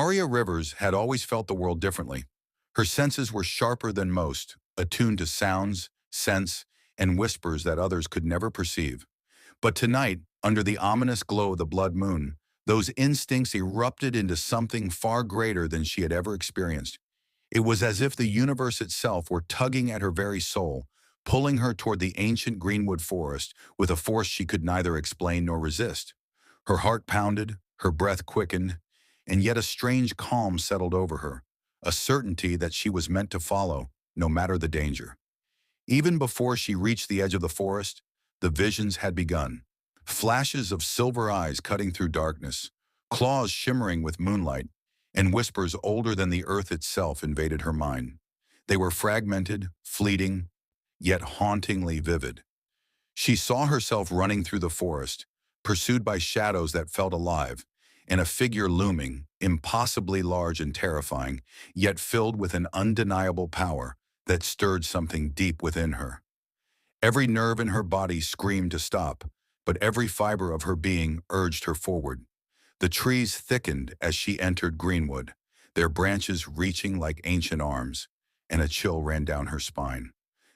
Aria Rivers had always felt the world differently. Her senses were sharper than most, attuned to sounds, scents, and whispers that others could never perceive. But tonight, under the ominous glow of the blood moon, those instincts erupted into something far greater than she had ever experienced. It was as if the universe itself were tugging at her very soul, pulling her toward the ancient Greenwood Forest with a force she could neither explain nor resist. Her heart pounded, her breath quickened, and yet a strange calm settled over her, a certainty that she was meant to follow, no matter the danger. Even before she reached the edge of the forest, the visions had begun. Flashes of silver eyes cutting through darkness, claws shimmering with moonlight, and whispers older than the earth itself invaded her mind. They were fragmented, fleeting, yet hauntingly vivid. She saw herself running through the forest, pursued by shadows that felt alive, and a figure looming, impossibly large and terrifying, yet filled with an undeniable power that stirred something deep within her. Every nerve in her body screamed to stop, but every fiber of her being urged her forward. The trees thickened as she entered Greenwood, their branches reaching like ancient arms, and a chill ran down her spine.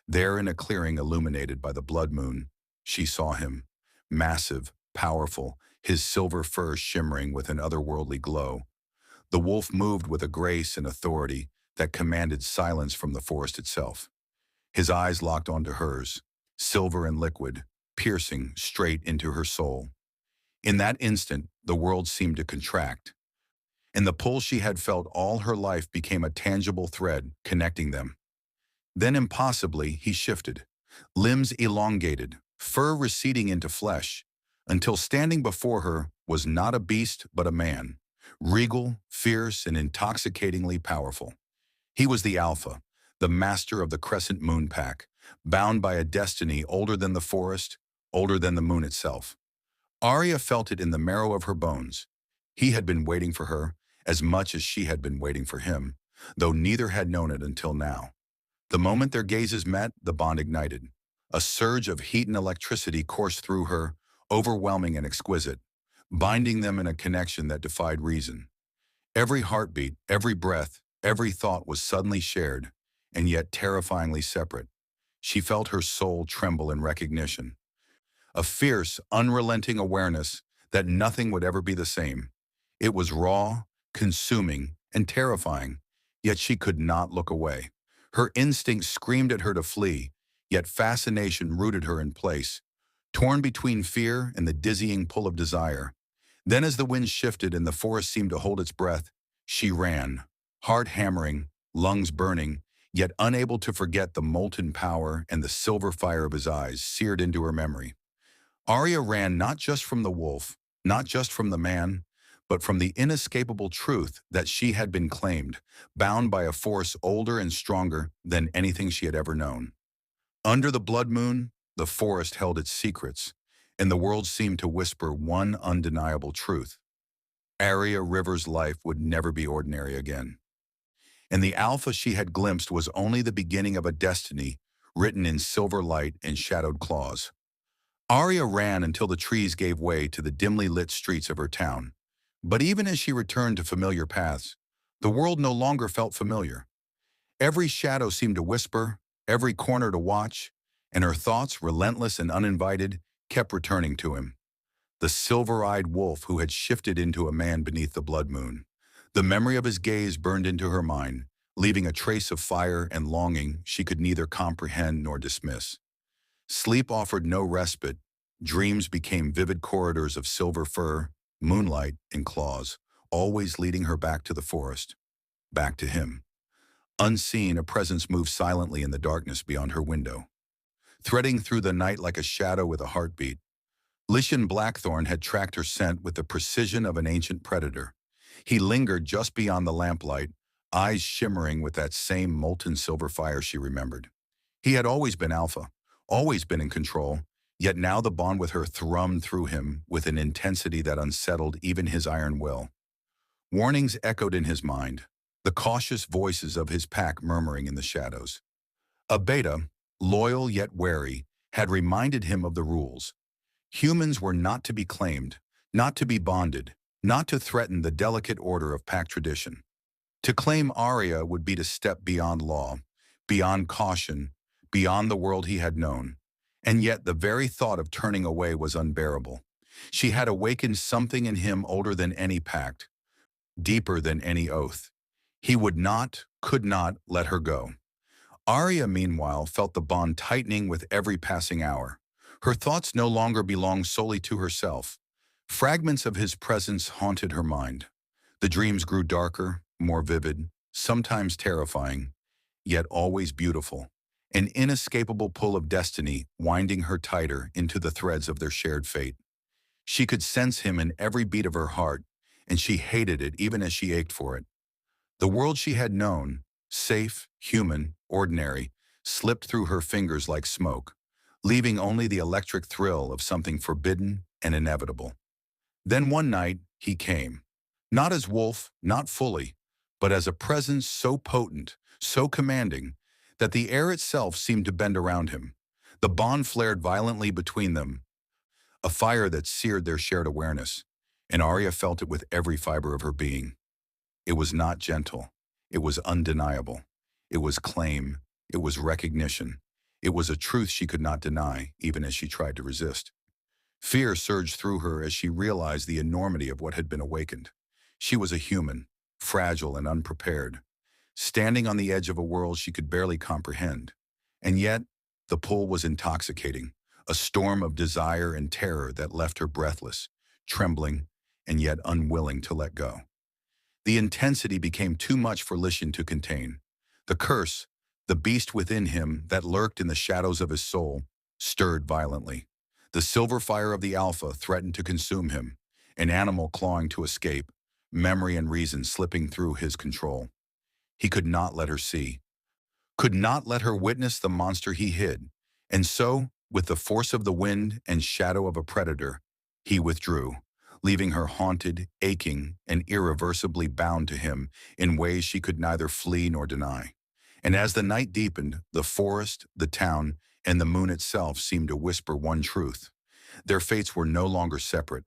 There in a clearing illuminated by the blood moon, she saw him, massive, powerful, his silver fur shimmering with an otherworldly glow. The wolf moved with a grace and authority that commanded silence from the forest itself. His eyes locked onto hers, silver and liquid, piercing straight into her soul. In that instant, the world seemed to contract, and the pull she had felt all her life became a tangible thread connecting them. Then impossibly, he shifted, limbs elongated, fur receding into flesh, until standing before her was not a beast but a man, regal, fierce, and intoxicatingly powerful. He was the Alpha, the master of the Crescent Moon Pack, bound by a destiny older than the forest, older than the moon itself. Aria felt it in the marrow of her bones. He had been waiting for her as much as she had been waiting for him, though neither had known it until now. The moment their gazes met, the bond ignited. A surge of heat and electricity coursed through her, overwhelming and exquisite, binding them in a connection that defied reason. Every heartbeat, every breath, every thought was suddenly shared, and yet terrifyingly separate. She felt her soul tremble in recognition. A fierce, unrelenting awareness that nothing would ever be the same. It was raw, consuming, and terrifying, yet she could not look away. Her instinct screamed at her to flee, yet fascination rooted her in place, torn between fear and the dizzying pull of desire. Then as the wind shifted and the forest seemed to hold its breath, she ran, heart hammering, lungs burning, yet unable to forget the molten power and the silver fire of his eyes seared into her memory. Aria ran not just from the wolf, not just from the man, but from the inescapable truth that she had been claimed, bound by a force older and stronger than anything she had ever known. Under the blood moon, the forest held its secrets, and the world seemed to whisper one undeniable truth. Aria Rivers' life would never be ordinary again. And the Alpha she had glimpsed was only the beginning of a destiny written in silver light and shadowed claws. Aria ran until the trees gave way to the dimly lit streets of her town. But even as she returned to familiar paths, the world no longer felt familiar. Every shadow seemed to whisper, every corner to watch, and her thoughts, relentless and uninvited, kept returning to him. The silver-eyed wolf who had shifted into a man beneath the blood moon. The memory of his gaze burned into her mind, leaving a trace of fire and longing she could neither comprehend nor dismiss. Sleep offered no respite. Dreams became vivid corridors of silver fur, moonlight, and claws, always leading her back to the forest, back to him. Unseen, a presence moved silently in the darkness beyond her window, threading through the night like a shadow with a heartbeat. Lycian Blackthorn had tracked her scent with the precision of an ancient predator. He lingered just beyond the lamplight, eyes shimmering with that same molten silver fire she remembered. He had always been Alpha, always been in control, yet now the bond with her thrummed through him with an intensity that unsettled even his iron will. Warnings echoed in his mind, the cautious voices of his pack murmuring in the shadows. A beta, loyal yet wary, had reminded him of the rules. Humans were not to be claimed, not to be bonded, not to threaten the delicate order of pack tradition. To claim Aria would be to step beyond law, beyond caution, beyond the world he had known. And yet the very thought of turning away was unbearable. She had awakened something in him older than any pact, deeper than any oath. He would not, could not let her go. Aria, meanwhile, felt the bond tightening with every passing hour. Her thoughts no longer belonged solely to herself. Fragments of his presence haunted her mind. The dreams grew darker, more vivid, sometimes terrifying, yet always beautiful. An inescapable pull of destiny winding her tighter into the threads of their shared fate. She could sense him in every beat of her heart, and she hated it even as she ached for it. The world she had known, safe, human, ordinary, slipped through her fingers like smoke, leaving only the electric thrill of something forbidden and inevitable. Then one night, he came. Not as Wolf, not fully, but as a presence so potent, so commanding, that the air itself seemed to bend around him. The bond flared violently between them, a fire that seared their shared awareness, and Arya felt it with every fiber of her being. It was not gentle. It was undeniable. It was claim. It was recognition. It was a truth she could not deny, even as she tried to resist. Fear surged through her as she realized the enormity of what had been awakened. She was a human, fragile and unprepared, standing on the edge of a world she could barely comprehend. And yet, the pull was intoxicating, a storm of desire and terror that left her breathless, trembling, and yet unwilling to let go. The intensity became too much for Lycian to contain. The curse, the beast within him that lurked in the shadows of his soul, stirred violently. The silver fire of the Alpha threatened to consume him, an animal clawing to escape, memory and reason slipping through his control. He could not let her see, could not let her witness the monster he hid, and so, with the force of the wind and shadow of a predator, he withdrew, leaving her haunted, aching, and irreversibly bound to him in ways she could neither flee nor deny. And as the night deepened, the forest, the town, and the moon itself seemed to whisper one truth. Their fates were no longer separate.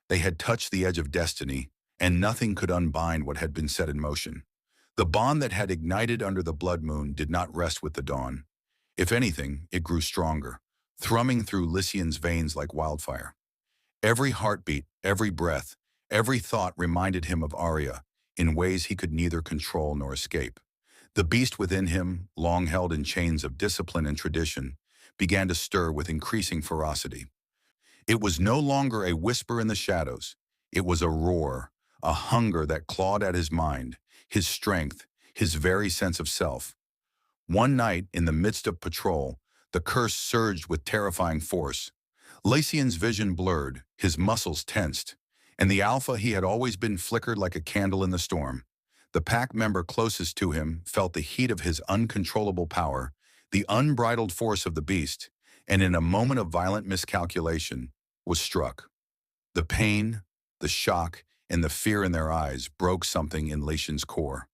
They had touched the edge of destiny, and nothing could unbind what had been set in motion. The bond that had ignited under the blood moon did not rest with the dawn. If anything, it grew stronger, thrumming through Lycian's veins like wildfire. Every heartbeat, every breath, every thought reminded him of Aria in ways he could neither control nor escape. The beast within him, long held in chains of discipline and tradition, began to stir with increasing ferocity. It was no longer a whisper in the shadows. It was a roar, a hunger that clawed at his mind, his strength, his very sense of self. One night, in the midst of patrol, the curse surged with terrifying force. Lycian's vision blurred, his muscles tensed, and the Alpha he had always been flickered like a candle in the storm. The pack member closest to him felt the heat of his uncontrollable power, the unbridled force of the beast, and in a moment of violent miscalculation, was struck. The pain, the shock, and the fear in their eyes broke something in Lycian's core.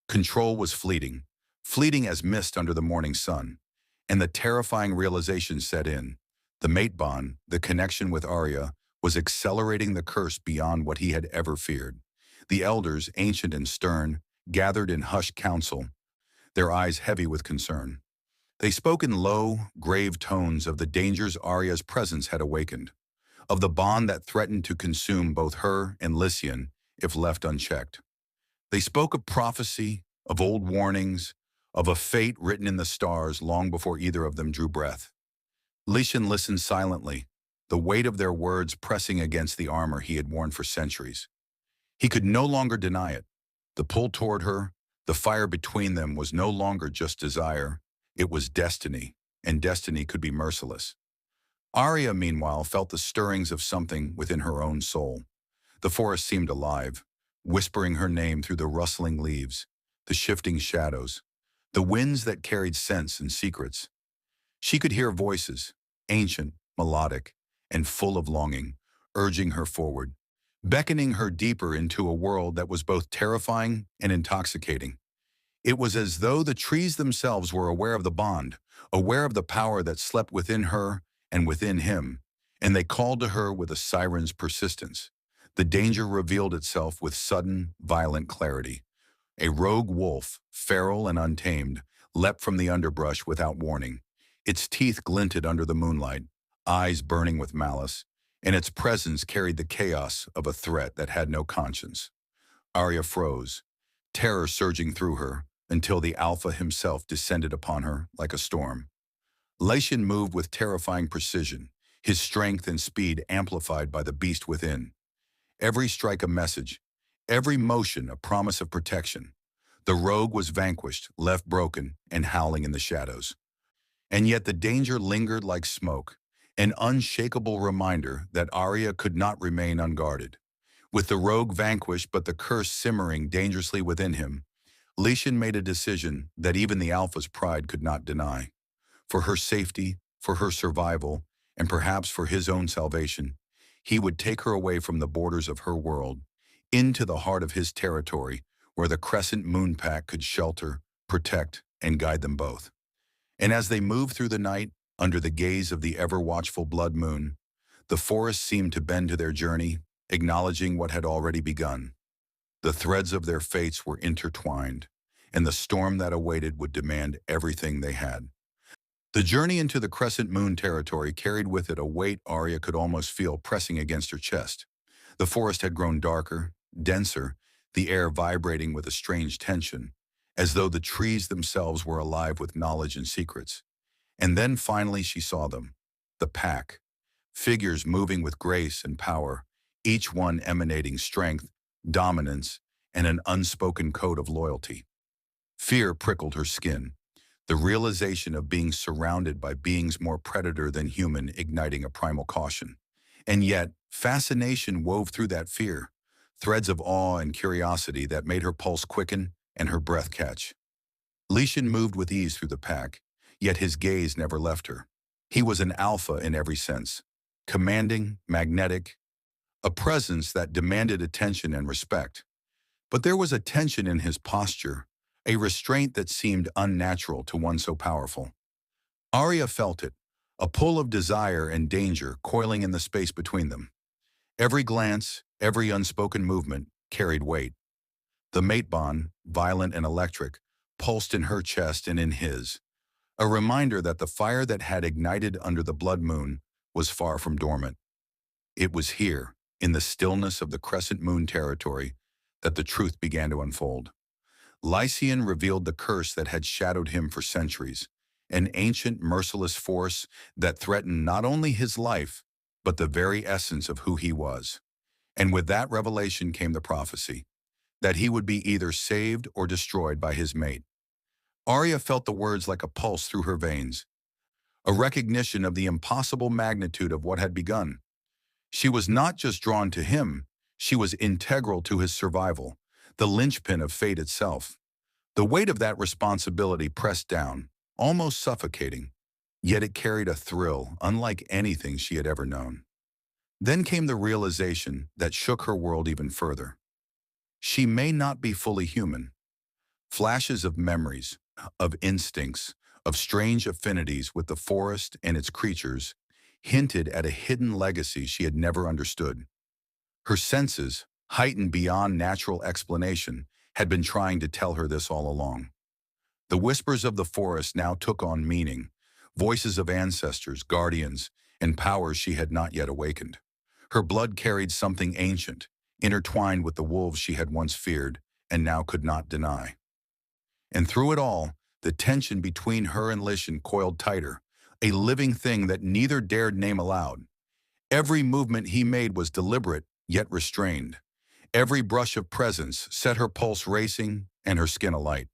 Control was fleeting, fleeting as mist under the morning sun, and the terrifying realization set in. The mate bond, the connection with Aria, was accelerating the curse beyond what he had ever feared. The elders, ancient and stern, gathered in hushed council, their eyes heavy with concern. They spoke in low, grave tones of the dangers Aria's presence had awakened, of the bond that threatened to consume both her and Lycian if left unchecked. They spoke of prophecy, of old warnings, of a fate written in the stars long before either of them drew breath. Lycian listened silently, the weight of their words pressing against the armor he had worn for centuries. He could no longer deny it. The pull toward her, the fire between them was no longer just desire, it was destiny, and destiny could be merciless. Aria, meanwhile, felt the stirrings of something within her own soul. The forest seemed alive, whispering her name through the rustling leaves, the shifting shadows, the winds that carried scents and secrets. She could hear voices, ancient, melodic, and full of longing, urging her forward, beckoning her deeper into a world that was both terrifying and intoxicating. It was as though the trees themselves were aware of the bond, aware of the power that slept within her and within him, and they called to her with a siren's persistence. The danger revealed itself with sudden, violent clarity. A rogue wolf, feral and untamed, leapt from the underbrush without warning. Its teeth glinted under the moonlight, eyes burning with malice, and its presence carried the chaos of a threat that had no conscience. Aria froze, terror surging through her, until the Alpha himself descended upon her like a storm. Lycian moved with terrifying precision, his strength and speed amplified by the beast within. Every strike a message, every motion a promise of protection. The rogue was vanquished, left broken, and howling in the shadows. And yet the danger lingered like smoke, an unshakable reminder that Aria could not remain unguarded. With the rogue vanquished but the curse simmering dangerously within him, Lycian made a decision that even the Alpha's pride could not deny. For her safety, for her survival, and perhaps for his own salvation, he would take her away from the borders of her world, into the heart of his territory, where the Crescent Moon Pack could shelter, protect, and guide them both. And as they moved through the night, under the gaze of the ever-watchful blood moon, the forest seemed to bend to their journey, acknowledging what had already begun. The threads of their fates were intertwined, and the storm that awaited would demand everything they had. The journey into the Crescent Moon territory carried with it a weight Aria could almost feel pressing against her chest. The forest had grown darker, denser, the air vibrating with a strange tension, as though the trees themselves were alive with knowledge and secrets. And then finally she saw them, the pack, figures moving with grace and power, each one emanating strength, dominance, and an unspoken code of loyalty. Fear prickled her skin, the realization of being surrounded by beings more predator than human igniting a primal caution. And yet, fascination wove through that fear, threads of awe and curiosity that made her pulse quicken and her breath catch. Lycian moved with ease through the pack, yet his gaze never left her. He was an alpha in every sense, commanding, magnetic, a presence that demanded attention and respect. But there was a tension in his posture, a restraint that seemed unnatural to one so powerful. Aria felt it, a pull of desire and danger coiling in the space between them. Every glance, every unspoken movement carried weight. The mate bond, violent and electric, pulsed in her chest and in his, a reminder that the fire that had ignited under the blood moon was far from dormant. It was here, in the stillness of the Crescent Moon territory, that the truth began to unfold. Lycian revealed the curse that had shadowed him for centuries, an ancient, merciless force that threatened not only his life, but the very essence of who he was. And with that revelation came the prophecy, that he would be either saved or destroyed by his mate. Aria felt the words like a pulse through her veins, a recognition of the impossible magnitude of what had begun. She was not just drawn to him, she was integral to his survival, the linchpin of fate itself. The weight of that responsibility pressed down, almost suffocating, yet it carried a thrill unlike anything she had ever known. Then came the realization that shook her world even further. She may not be fully human. Flashes of memories, of instincts, of strange affinities with the forest and its creatures hinted at a hidden legacy she had never understood. Her senses, heightened beyond natural explanation, had been trying to tell her this all along. The whispers of the forest now took on meaning, voices of ancestors, guardians, and powers she had not yet awakened. Her blood carried something ancient, intertwined with the wolves she had once feared and now could not deny. And through it all, the tension between her and Lycian coiled tighter, a living thing that neither dared name aloud. Every movement he made was deliberate, yet restrained. Every brush of presence set her pulse racing and her skin alight.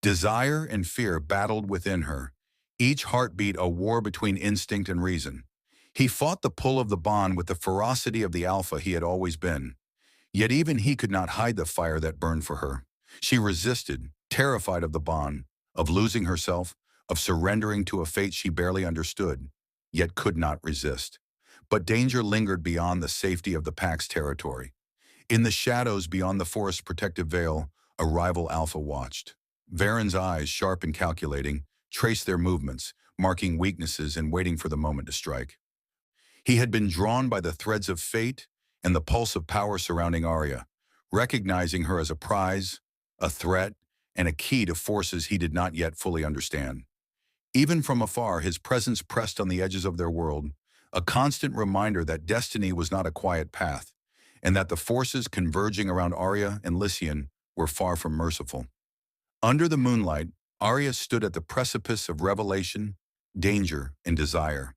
Desire and fear battled within her, each heartbeat a war between instinct and reason. He fought the pull of the bond with the ferocity of the alpha he had always been. Yet even he could not hide the fire that burned for her. She resisted, terrified of the bond, of losing herself, of surrendering to a fate she barely understood, yet could not resist. But danger lingered beyond the safety of the pack's territory. In the shadows beyond the forest's protective veil, a rival alpha watched. Varen's eyes, sharp and calculating, traced their movements, marking weaknesses and waiting for the moment to strike. He had been drawn by the threads of fate, and the pulse of power surrounding Aria, recognizing her as a prize, a threat, and a key to forces he did not yet fully understand. Even from afar, his presence pressed on the edges of their world, a constant reminder that destiny was not a quiet path, and that the forces converging around Aria and Lycian were far from merciful. Under the moonlight, Aria stood at the precipice of revelation, danger, and desire.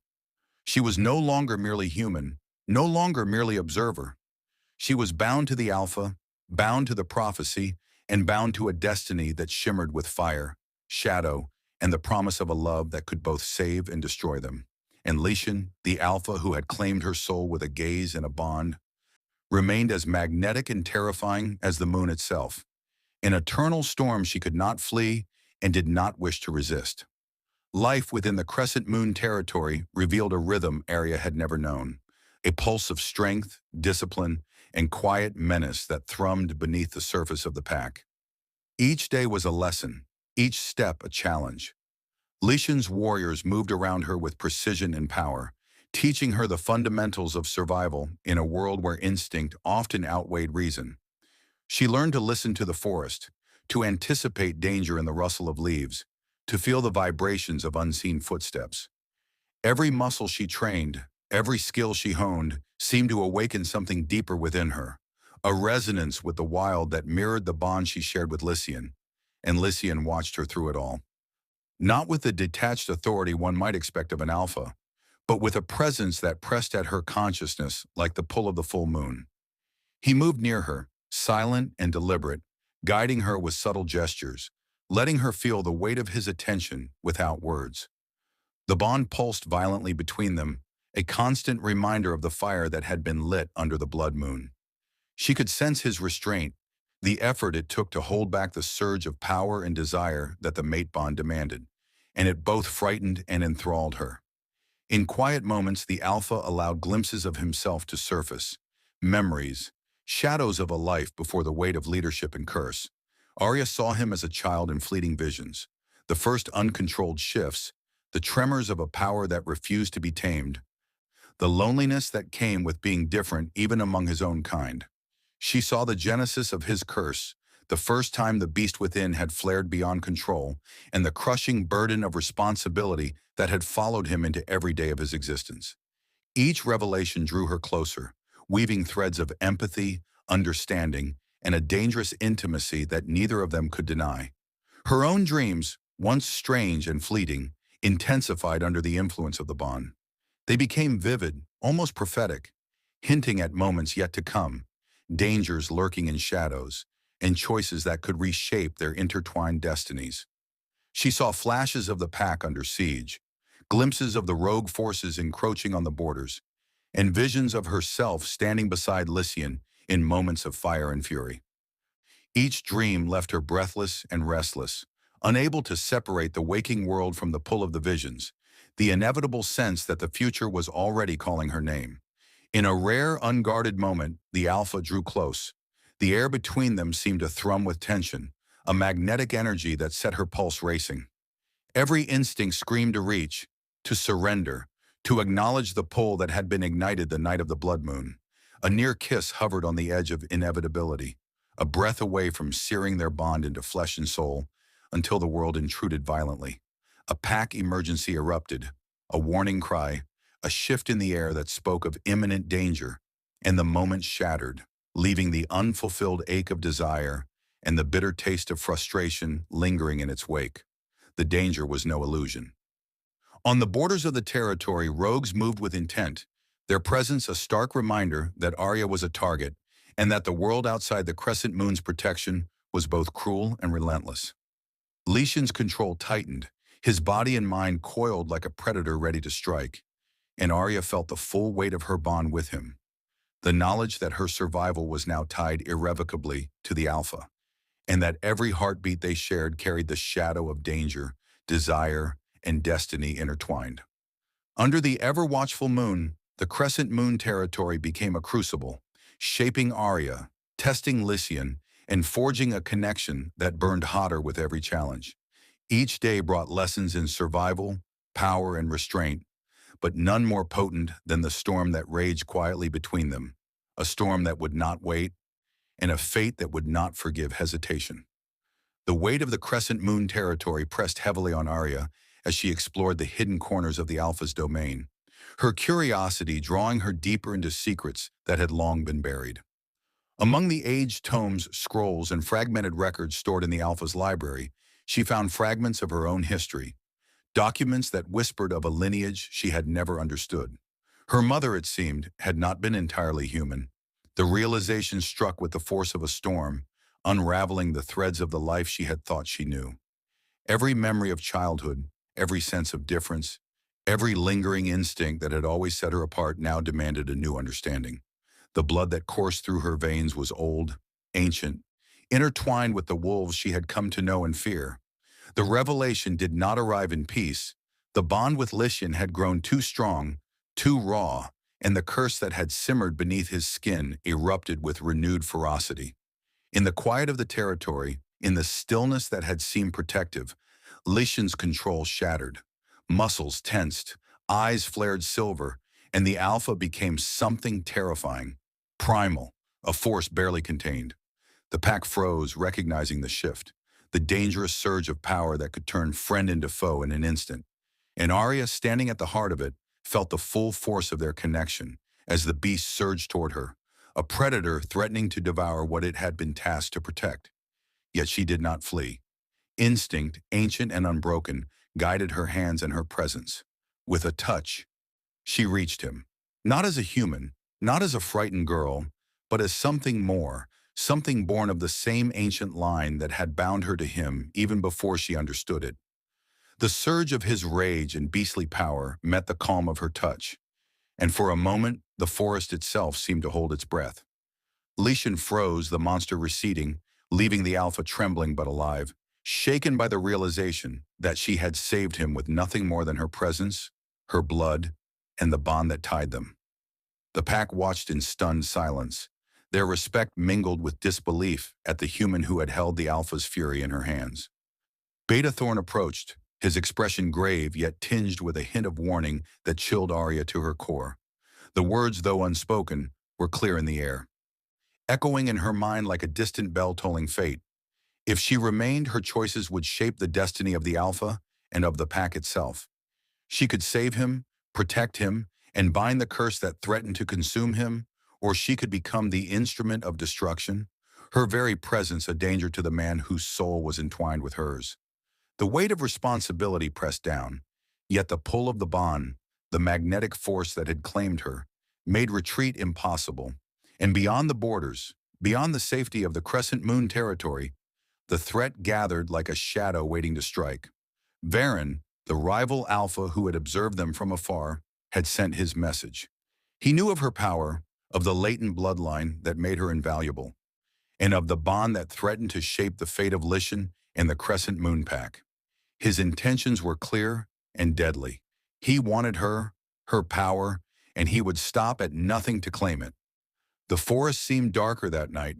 She was no longer merely human, no longer merely observer. She was bound to the Alpha, bound to the prophecy, and bound to a destiny that shimmered with fire, shadow, and the promise of a love that could both save and destroy them. And Lycian, the Alpha who had claimed her soul with a gaze and a bond, remained as magnetic and terrifying as the moon itself, an eternal storm she could not flee and did not wish to resist. Life within the Crescent Moon territory revealed a rhythm Aria had never known, a pulse of strength, discipline, and quiet menace that thrummed beneath the surface of the pack. Each day was a lesson, each step a challenge. Lycian's warriors moved around her with precision and power, teaching her the fundamentals of survival in a world where instinct often outweighed reason. She learned to listen to the forest, to anticipate danger in the rustle of leaves, to feel the vibrations of unseen footsteps. Every muscle she trained, every skill she honed, seemed to awaken something deeper within her, a resonance with the wild that mirrored the bond she shared with Lycian, and Lycian watched her through it all. Not with the detached authority one might expect of an alpha, but with a presence that pressed at her consciousness like the pull of the full moon. He moved near her, silent and deliberate, guiding her with subtle gestures, letting her feel the weight of his attention without words. The bond pulsed violently between them, a constant reminder of the fire that had been lit under the blood moon. She could sense his restraint, the effort it took to hold back the surge of power and desire that the mate bond demanded, and it both frightened and enthralled her. In quiet moments, the Alpha allowed glimpses of himself to surface, memories, shadows of a life before the weight of leadership and curse. Arya saw him as a child in fleeting visions, the first uncontrolled shifts, the tremors of a power that refused to be tamed, the loneliness that came with being different even among his own kind. She saw the genesis of his curse, the first time the beast within had flared beyond control, and the crushing burden of responsibility that had followed him into every day of his existence. Each revelation drew her closer, weaving threads of empathy, understanding, and a dangerous intimacy that neither of them could deny. Her own dreams, once strange and fleeting, intensified under the influence of the bond. They became vivid, almost prophetic, hinting at moments yet to come, dangers lurking in shadows, and choices that could reshape their intertwined destinies. She saw flashes of the pack under siege, glimpses of the rogue forces encroaching on the borders, and visions of herself standing beside Lycian in moments of fire and fury. Each dream left her breathless and restless, unable to separate the waking world from the pull of the visions, the inevitable sense that the future was already calling her name. In a rare, unguarded moment, the Alpha drew close. The air between them seemed to thrum with tension, a magnetic energy that set her pulse racing. Every instinct screamed to reach, to surrender, to acknowledge the pull that had been ignited the night of the blood moon. A near kiss hovered on the edge of inevitability, a breath away from searing their bond into flesh and soul, until the world intruded violently. A pack emergency erupted, a warning cry, a shift in the air that spoke of imminent danger, and the moment shattered, leaving the unfulfilled ache of desire and the bitter taste of frustration lingering in its wake. The danger was no illusion. On the borders of the territory, rogues moved with intent, their presence a stark reminder that Arya was a target and that the world outside the Crescent Moon's protection was both cruel and relentless. Lycian's control tightened, his body and mind coiled like a predator ready to strike, and Arya felt the full weight of her bond with him, the knowledge that her survival was now tied irrevocably to the Alpha, and that every heartbeat they shared carried the shadow of danger, desire, and destiny intertwined. Under the ever-watchful moon, the Crescent Moon territory became a crucible, shaping Arya, testing Lycian, and forging a connection that burned hotter with every challenge. Each day brought lessons in survival, power, and restraint, but none more potent than the storm that raged quietly between them, a storm that would not wait, and a fate that would not forgive hesitation. The weight of the Crescent Moon territory pressed heavily on Aria as she explored the hidden corners of the Alpha's domain, her curiosity drawing her deeper into secrets that had long been buried. Among the aged tomes, scrolls, and fragmented records stored in the Alpha's library, she found fragments of her own history, documents that whispered of a lineage she had never understood. Her mother, it seemed, had not been entirely human. The realization struck with the force of a storm, unraveling the threads of the life she had thought she knew. Every memory of childhood, every sense of difference, every lingering instinct that had always set her apart now demanded a new understanding. The blood that coursed through her veins was old, ancient, intertwined with the wolves she had come to know and fear. The revelation did not arrive in peace. The bond with Lycian had grown too strong, too raw, and the curse that had simmered beneath his skin erupted with renewed ferocity. In the quiet of the territory, in the stillness that had seemed protective, Lycian's control shattered. Muscles tensed, eyes flared silver, and the Alpha became something terrifying, primal, a force barely contained. The pack froze, recognizing the shift, the dangerous surge of power that could turn friend into foe in an instant. And Aria, standing at the heart of it, felt the full force of their connection as the beast surged toward her, a predator threatening to devour what it had been tasked to protect. Yet she did not flee. Instinct, ancient and unbroken, guided her hands and her presence. With a touch, she reached him, not as a human, not as a frightened girl, but as something more, something born of the same ancient line that had bound her to him even before she understood it. The surge of his rage and beastly power met the calm of her touch, and for a moment the forest itself seemed to hold its breath. Lycian froze, the monster receding, leaving the Alpha trembling but alive, shaken by the realization that she had saved him with nothing more than her presence, her blood, and the bond that tied them. The pack watched in stunned silence, their respect mingled with disbelief at the human who had held the Alpha's fury in her hands. Beta Thorn approached, his expression grave yet tinged with a hint of warning that chilled Aria to her core. The words, though unspoken, were clear in the air, echoing in her mind like a distant bell tolling fate. If she remained, her choices would shape the destiny of the Alpha and of the pack itself. She could save him, protect him, and bind the curse that threatened to consume him, or she could become the instrument of destruction, her very presence a danger to the man whose soul was entwined with hers. The weight of responsibility pressed down, yet the pull of the bond, the magnetic force that had claimed her, made retreat impossible. And beyond the borders, beyond the safety of the Crescent Moon territory, the threat gathered like a shadow waiting to strike. Varen, the rival Alpha who had observed them from afar, had sent his message. He knew of her power, of the latent bloodline that made her invaluable, and of the bond that threatened to shape the fate of Lycian and the Crescent Moon Pack. His intentions were clear and deadly. He wanted her, her power, and he would stop at nothing to claim it. The forest seemed darker that night,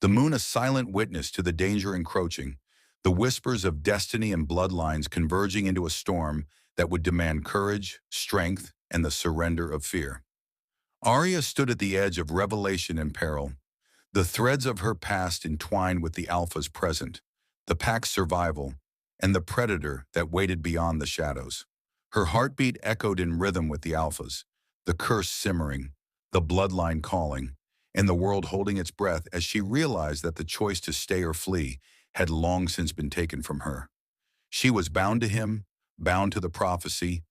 the moon a silent witness to the danger encroaching, the whispers of destiny and bloodlines converging into a storm that would demand courage, strength, and the surrender of fear. Aria stood at the edge of revelation and peril, the threads of her past entwined with the Alpha's present, the pack's survival, and the predator that waited beyond the shadows. Her heartbeat echoed in rhythm with the Alpha's, the curse simmering, the bloodline calling, and the world holding its breath as she realized that the choice to stay or flee had long since been taken from her. She was bound to him, bound to the prophecy,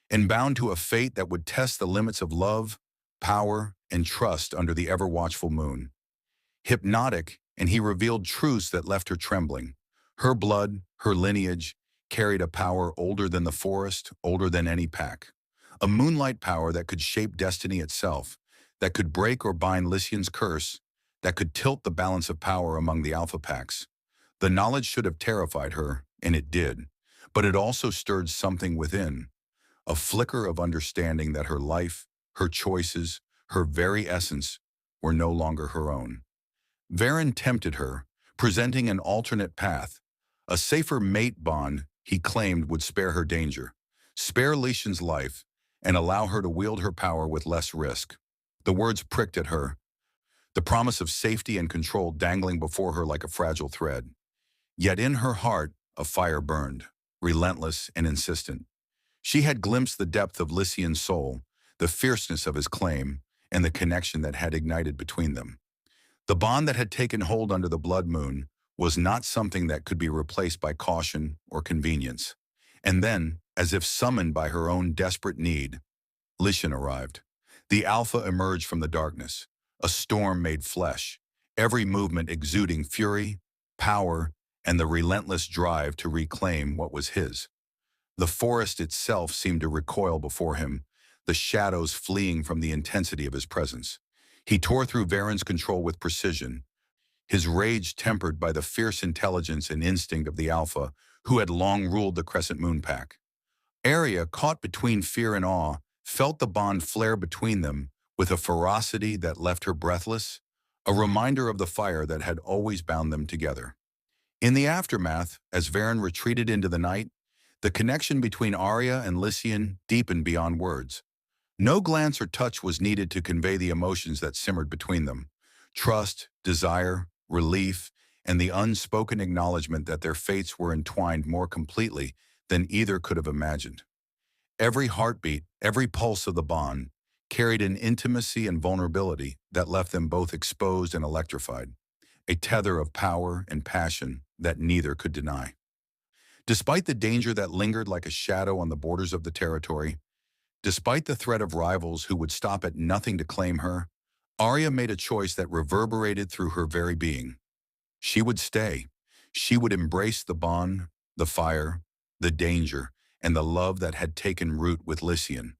and bound to a fate that would test the limits of love, power, and trust under the ever-watchful moon. Hypnotic, and he revealed truths that left her trembling. Her blood, her lineage, carried a power older than the forest, older than any pack. A moonlight power that could shape destiny itself, that could break or bind Lycian's curse, that could tilt the balance of power among the Alpha packs. The knowledge should have terrified her, and it did, but it also stirred something within, a flicker of understanding that her life, her choices, her very essence were no longer her own. Varen tempted her, presenting an alternate path, a safer mate bond he claimed would spare her danger, spare Lycian's life, and allow her to wield her power with less risk. The words pricked at her, the promise of safety and control dangling before her like a fragile thread. Yet in her heart, a fire burned, relentless and insistent. She had glimpsed the depth of Lycian's soul, the fierceness of his claim, and the connection that had ignited between them. The bond that had taken hold under the blood moon was not something that could be replaced by caution or convenience. And then, as if summoned by her own desperate need, Lycian arrived. The Alpha emerged from the darkness, a storm made flesh, every movement exuding fury, power, and the relentless drive to reclaim what was his. The forest itself seemed to recoil before him, the shadows fleeing from the intensity of his presence. He tore through Varen's control with precision, his rage tempered by the fierce intelligence and instinct of the Alpha, who had long ruled the Crescent Moon Pack. Aria, caught between fear and awe, felt the bond flare between them with a ferocity that left her breathless, a reminder of the fire that had always bound them together. In the aftermath, as Varen retreated into the night, the connection between Aria and Lycian deepened beyond words. No glance or touch was needed to convey the emotions that simmered between them. Trust, desire, relief, and the unspoken acknowledgement that their fates were entwined more completely than either could have imagined. Every heartbeat, every pulse of the bond, carried an intimacy and vulnerability that left them both exposed and electrified, a tether of power and passion that neither could deny. Despite the danger that lingered like a shadow on the borders of the territory, despite the threat of rivals who would stop at nothing to claim her, Aria made a choice that reverberated through her very being. She would stay. She would embrace the bond, the fire, the danger, and the love that had taken root with Lycian.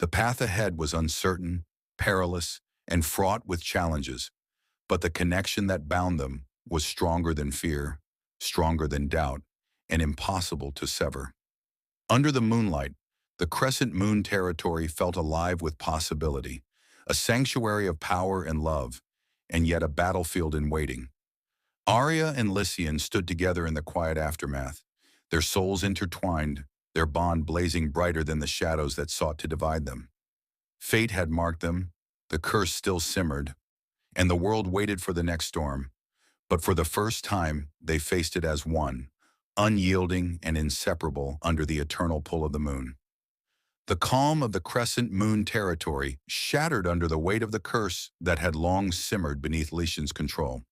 The path ahead was uncertain, perilous, and fraught with challenges, but the connection that bound them was stronger than fear, stronger than doubt, and impossible to sever. Under the moonlight, the Crescent Moon territory felt alive with possibility, a sanctuary of power and love, and yet a battlefield in waiting. Aria and Lycian stood together in the quiet aftermath, their souls intertwined, their bond blazing brighter than the shadows that sought to divide them. Fate had marked them, the curse still simmered, and the world waited for the next storm. But for the first time, they faced it as one, unyielding and inseparable under the eternal pull of the moon. The calm of the Crescent Moon territory shattered under the weight of the curse that had long simmered beneath Lycian's control.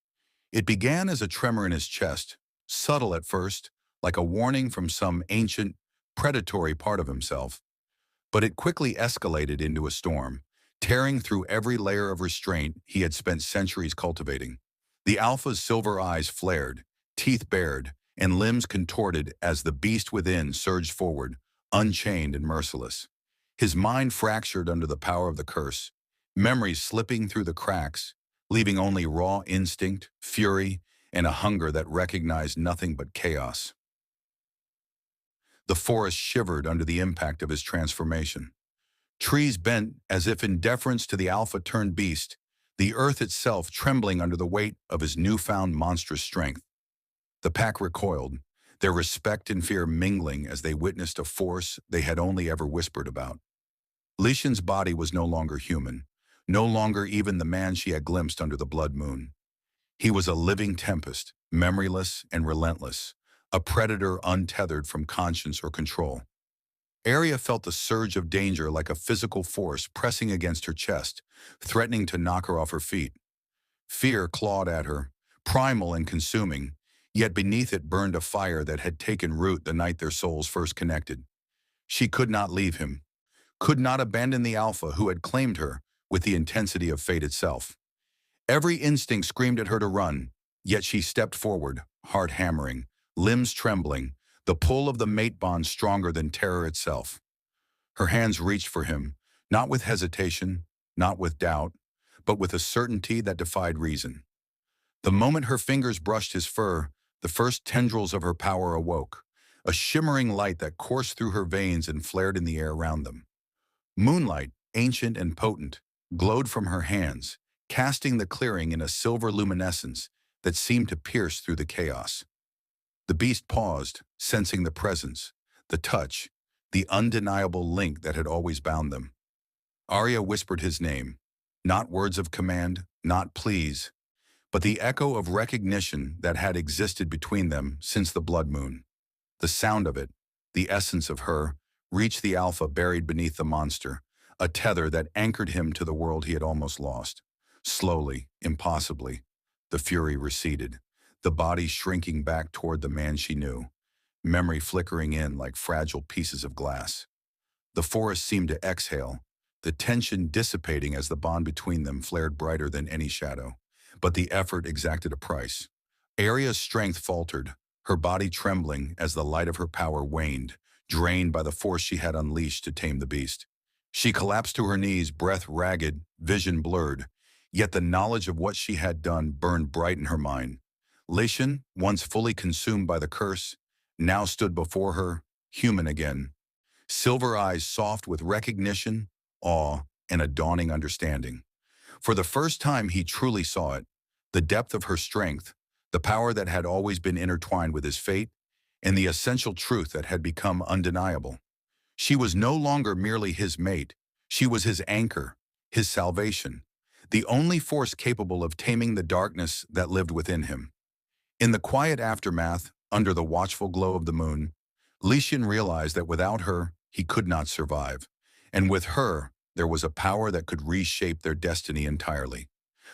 It began as a tremor in his chest, subtle at first, like a warning from some ancient, predatory part of himself. But it quickly escalated into a storm, tearing through every layer of restraint he had spent centuries cultivating. The Alpha's silver eyes flared, teeth bared, and limbs contorted as the beast within surged forward, unchained and merciless. His mind fractured under the power of the curse, memories slipping through the cracks, leaving only raw instinct, fury, and a hunger that recognized nothing but chaos. The forest shivered under the impact of his transformation. Trees bent as if in deference to the Alpha-turned beast, the earth itself trembling under the weight of his newfound monstrous strength. The pack recoiled, their respect and fear mingling as they witnessed a force they had only ever whispered about. Lycian's body was no longer human, no longer even the man she had glimpsed under the blood moon. He was a living tempest, memoryless and relentless, a predator untethered from conscience or control. Aria felt the surge of danger like a physical force pressing against her chest, threatening to knock her off her feet. Fear clawed at her, primal and consuming, yet beneath it burned a fire that had taken root the night their souls first connected. She could not leave him, could not abandon the Alpha who had claimed her with the intensity of fate itself. Every instinct screamed at her to run, yet she stepped forward, heart hammering, limbs trembling, the pull of the mate bond stronger than terror itself. Her hands reached for him, not with hesitation, not with doubt, but with a certainty that defied reason. The moment her fingers brushed his fur, the first tendrils of her power awoke, a shimmering light that coursed through her veins and flared in the air around them. Moonlight, ancient and potent, glowed from her hands, casting the clearing in a silver luminescence that seemed to pierce through the chaos. The beast paused, sensing the presence, the touch, the undeniable link that had always bound them. Aria whispered his name, not words of command, not please, but the echo of recognition that had existed between them since the blood moon. The sound of it, the essence of her, reached the alpha buried beneath the monster, a tether that anchored him to the world he had almost lost. Slowly, impossibly, the fury receded, the body shrinking back toward the man she knew, memory flickering in like fragile pieces of glass. The forest seemed to exhale, the tension dissipating as the bond between them flared brighter than any shadow. But the effort exacted a price. Aria's strength faltered, her body trembling as the light of her power waned, drained by the force she had unleashed to tame the beast. She collapsed to her knees, breath ragged, vision blurred, yet the knowledge of what she had done burned bright in her mind. Lycian, once fully consumed by the curse, now stood before her, human again. Silver eyes soft with recognition, awe, and a dawning understanding. For the first time he truly saw it, the depth of her strength, the power that had always been intertwined with his fate, and the essential truth that had become undeniable. She was no longer merely his mate, she was his anchor, his salvation, the only force capable of taming the darkness that lived within him. In the quiet aftermath, under the watchful glow of the moon, Lycian realized that without her, he could not survive, and with her, there was a power that could reshape their destiny entirely.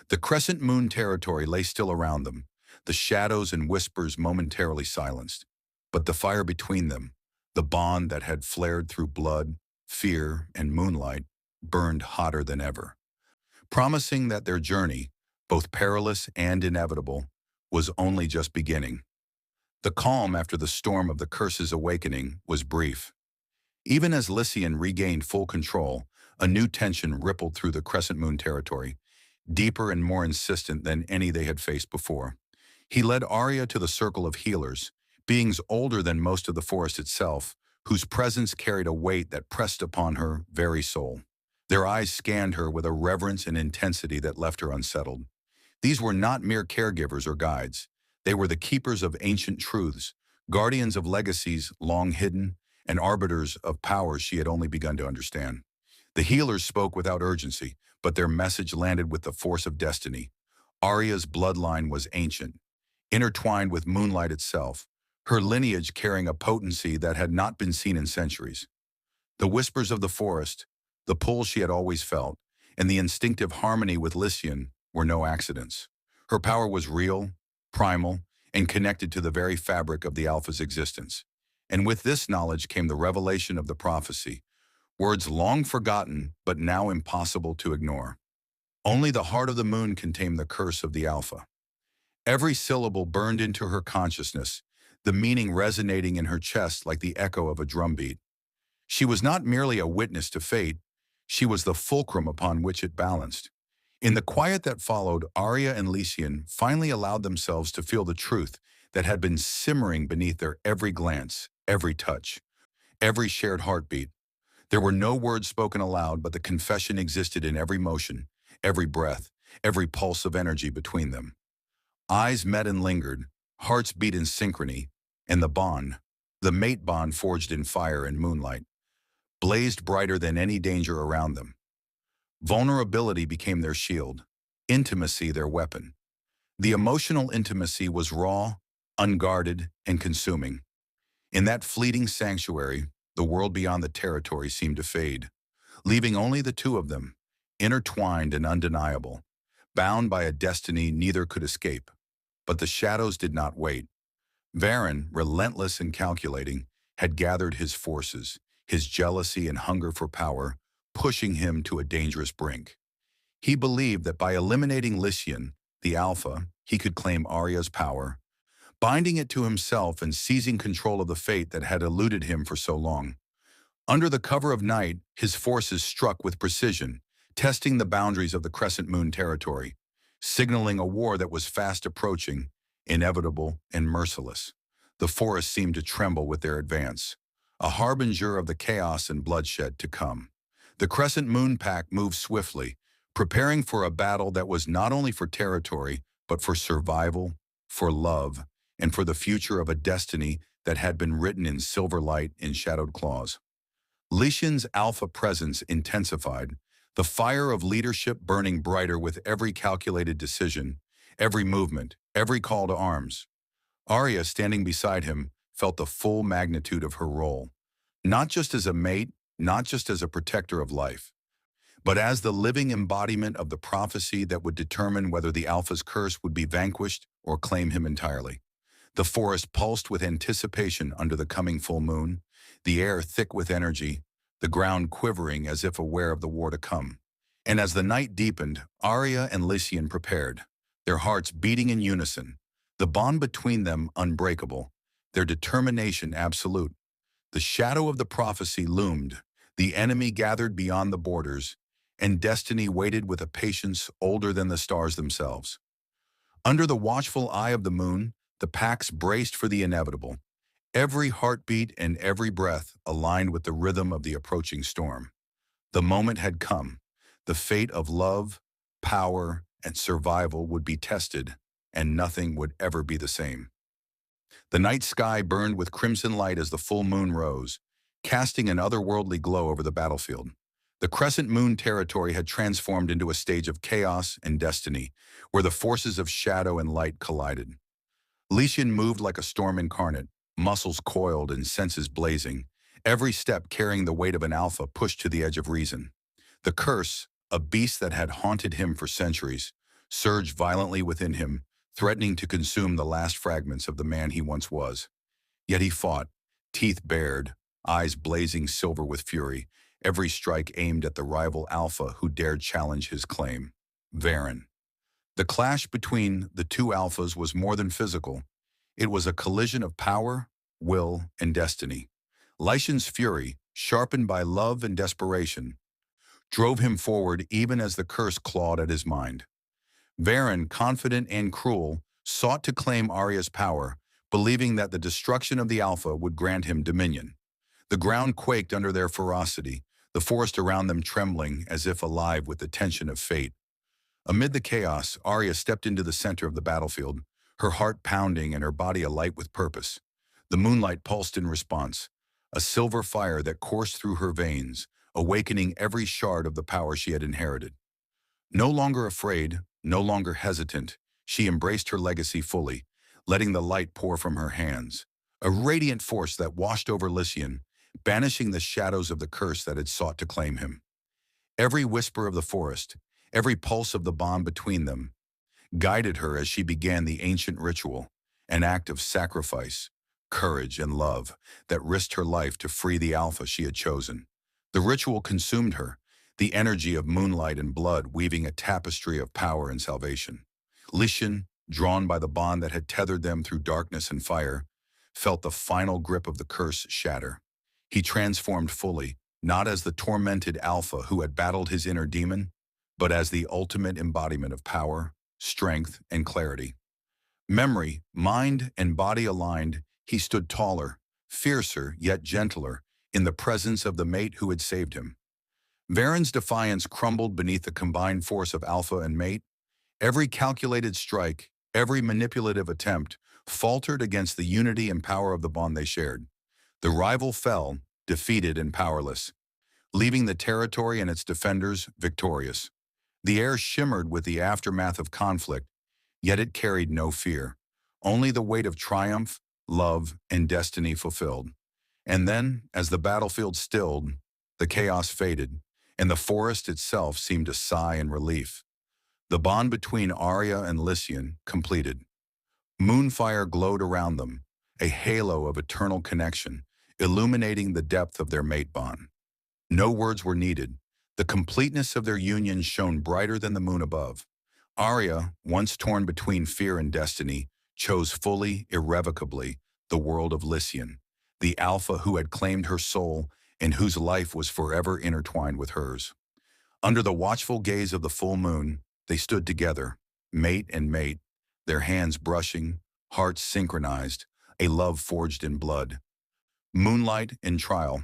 The Crescent Moon territory lay still around them, the shadows and whispers momentarily silenced. But the fire between them, the bond that had flared through blood, fear, and moonlight, burned hotter than ever, promising that their journey, both perilous and inevitable, was only just beginning. The calm after the storm of the curse's awakening was brief. Even as Lycian regained full control, a new tension rippled through the Crescent Moon territory, deeper and more insistent than any they had faced before. He led Aria to the circle of healers, beings older than most of the forest itself, whose presence carried a weight that pressed upon her very soul. Their eyes scanned her with a reverence and intensity that left her unsettled. These were not mere caregivers or guides. They were the keepers of ancient truths, guardians of legacies long hidden, and arbiters of powers she had only begun to understand. The healers spoke without urgency, but their message landed with the force of destiny. Aria's bloodline was ancient, intertwined with moonlight itself, her lineage carrying a potency that had not been seen in centuries. The whispers of the forest, the pull she had always felt, and the instinctive harmony with Lycian were no accidents. Her power was real, primal, and connected to the very fabric of the Alpha's existence. And with this knowledge came the revelation of the prophecy, words long forgotten but now impossible to ignore. Only the heart of the moon can tame the curse of the Alpha. Every syllable burned into her consciousness, the meaning resonating in her chest like the echo of a drumbeat. She was not merely a witness to fate, she was the fulcrum upon which it balanced. In the quiet that followed, Aria and Lycian finally allowed themselves to feel the truth that had been simmering beneath their every glance, every touch, every shared heartbeat. There were no words spoken aloud, but the confession existed in every motion, every breath, every pulse of energy between them. Eyes met and lingered, hearts beat in synchrony, and the mate bond forged in fire and moonlight, blazed brighter than any danger around them. Vulnerability became their shield, intimacy their weapon. The emotional intimacy was raw, unguarded, and consuming. In that fleeting sanctuary, the world beyond the territory seemed to fade, leaving only the two of them, intertwined and undeniable, bound by a destiny neither could escape. But the shadows did not wait. Varen, relentless and calculating, had gathered his forces, his jealousy and hunger for power, pushing him to a dangerous brink. He believed that by eliminating Lycian, the Alpha, he could claim Aria's power, binding it to himself and seizing control of the fate that had eluded him for so long. Under the cover of night, his forces struck with precision, testing the boundaries of the Crescent Moon territory, signaling a war that was fast approaching, inevitable and merciless. The forest seemed to tremble with their advance, a harbinger of the chaos and bloodshed to come. The Crescent Moon Pack moved swiftly, preparing for a battle that was not only for territory, but for survival, for love, and for the future of a destiny that had been written in silver light in shadowed claws. Lycian's alpha presence intensified, the fire of leadership burning brighter with every calculated decision, every movement, every call to arms. Aria, standing beside him, felt the full magnitude of her role, not just as a mate, not just as a protector of life, but as the living embodiment of the prophecy that would determine whether the Alpha's curse would be vanquished or claim him entirely. The forest pulsed with anticipation under the coming full moon, the air thick with energy, the ground quivering as if aware of the war to come. And as the night deepened, Aria and Lycian prepared, their hearts beating in unison, the bond between them unbreakable, their determination absolute. The shadow of the prophecy loomed, the enemy gathered beyond the borders, and destiny waited with a patience older than the stars themselves. Under the watchful eye of the moon, the packs braced for the inevitable, every heartbeat and every breath aligned with the rhythm of the approaching storm. The moment had come. The fate of love, power, and survival would be tested, and nothing would ever be the same. The night sky burned with crimson light as the full moon rose, casting an otherworldly glow over the battlefield. The Crescent Moon territory had transformed into a stage of chaos and destiny, where the forces of shadow and light collided. Lycian moved like a storm incarnate, muscles coiled and senses blazing, every step carrying the weight of an alpha pushed to the edge of reason. The curse, a beast that had haunted him for centuries, surged violently within him, threatening to consume the last fragments of the man he once was. Yet he fought, teeth bared, eyes blazing silver with fury, every strike aimed at the rival alpha who dared challenge his claim. Varen. The clash between the two alphas was more than physical. It was a collision of power, will, and destiny. Lycian's fury, sharpened by love and desperation, drove him forward even as the curse clawed at his mind. Varen, confident and cruel, sought to claim Aria's power, believing that the destruction of the Alpha would grant him dominion. The ground quaked under their ferocity, the forest around them trembling as if alive with the tension of fate. Amid the chaos, Aria stepped into the center of the battlefield, her heart pounding and her body alight with purpose. The moonlight pulsed in response, a silver fire that coursed through her veins, awakening every shard of the power she had inherited. No longer afraid, no longer hesitant, she embraced her legacy fully, letting the light pour from her hands, a radiant force that washed over Lycian, banishing the shadows of the curse that had sought to claim him. Every whisper of the forest, every pulse of the bond between them, guided her as she began the ancient ritual, an act of sacrifice, courage, and love that risked her life to free the Alpha she had chosen. The ritual consumed her, the energy of moonlight and blood weaving a tapestry of power and salvation. Lycian, drawn by the bond that had tethered them through darkness and fire, felt the final grip of the curse shatter. He transformed fully, not as the tormented Alpha who had battled his inner demon, but as the ultimate embodiment of power, strength, and clarity. Memory, mind, and body aligned, he stood taller, fiercer yet gentler, in the presence of the mate who had saved him. Varen's defiance crumbled beneath the combined force of Alpha and mate. Every calculated strike, every manipulative attempt, faltered against the unity and power of the bond they shared. The rival fell, defeated and powerless, leaving the territory and its defenders victorious. The air shimmered with the aftermath of conflict, yet it carried no fear, only the weight of triumph, love, and destiny fulfilled. And then, as the battlefield stilled, the chaos faded, and the forest itself seemed to sigh in relief. The bond between Aria and Lycian completed. Moonfire glowed around them, a halo of eternal connection, illuminating the depth of their mate bond. No words were needed. The completeness of their union shone brighter than the moon above. Aria, once torn between fear and destiny, chose fully, irrevocably, the world of Lycian, the Alpha who had claimed her soul and whose life was forever intertwined with hers. Under the watchful gaze of the full moon, they stood together, mate and mate, their hands brushing, hearts synchronized, a love forged in blood. Moonlight in trial.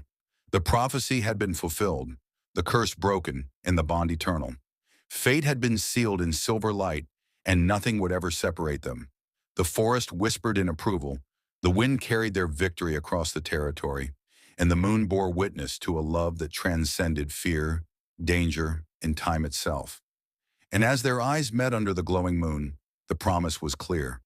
The prophecy had been fulfilled, the curse broken, and the bond eternal. Fate had been sealed in silver light, and nothing would ever separate them. The forest whispered in approval, the wind carried their victory across the territory, and the moon bore witness to a love that transcended fear, danger, in time itself. And as their eyes met under the glowing moon, the promise was clear.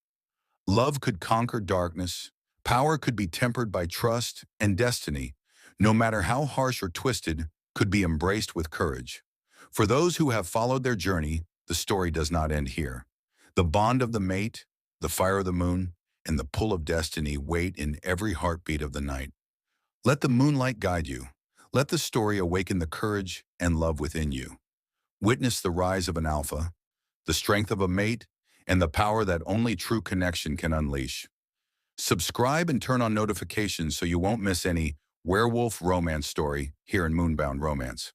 Love could conquer darkness, power could be tempered by trust, and destiny, no matter how harsh or twisted, could be embraced with courage. For those who have followed their journey, the story does not end here. The bond of the mate, the fire of the moon, and the pull of destiny wait in every heartbeat of the night. Let the moonlight guide you. Let the story awaken the courage and love within you. Witness the rise of an alpha, the strength of a mate, and the power that only true connection can unleash. Subscribe and turn on notifications so you won't miss any werewolf romance story here in Moonbound Romance.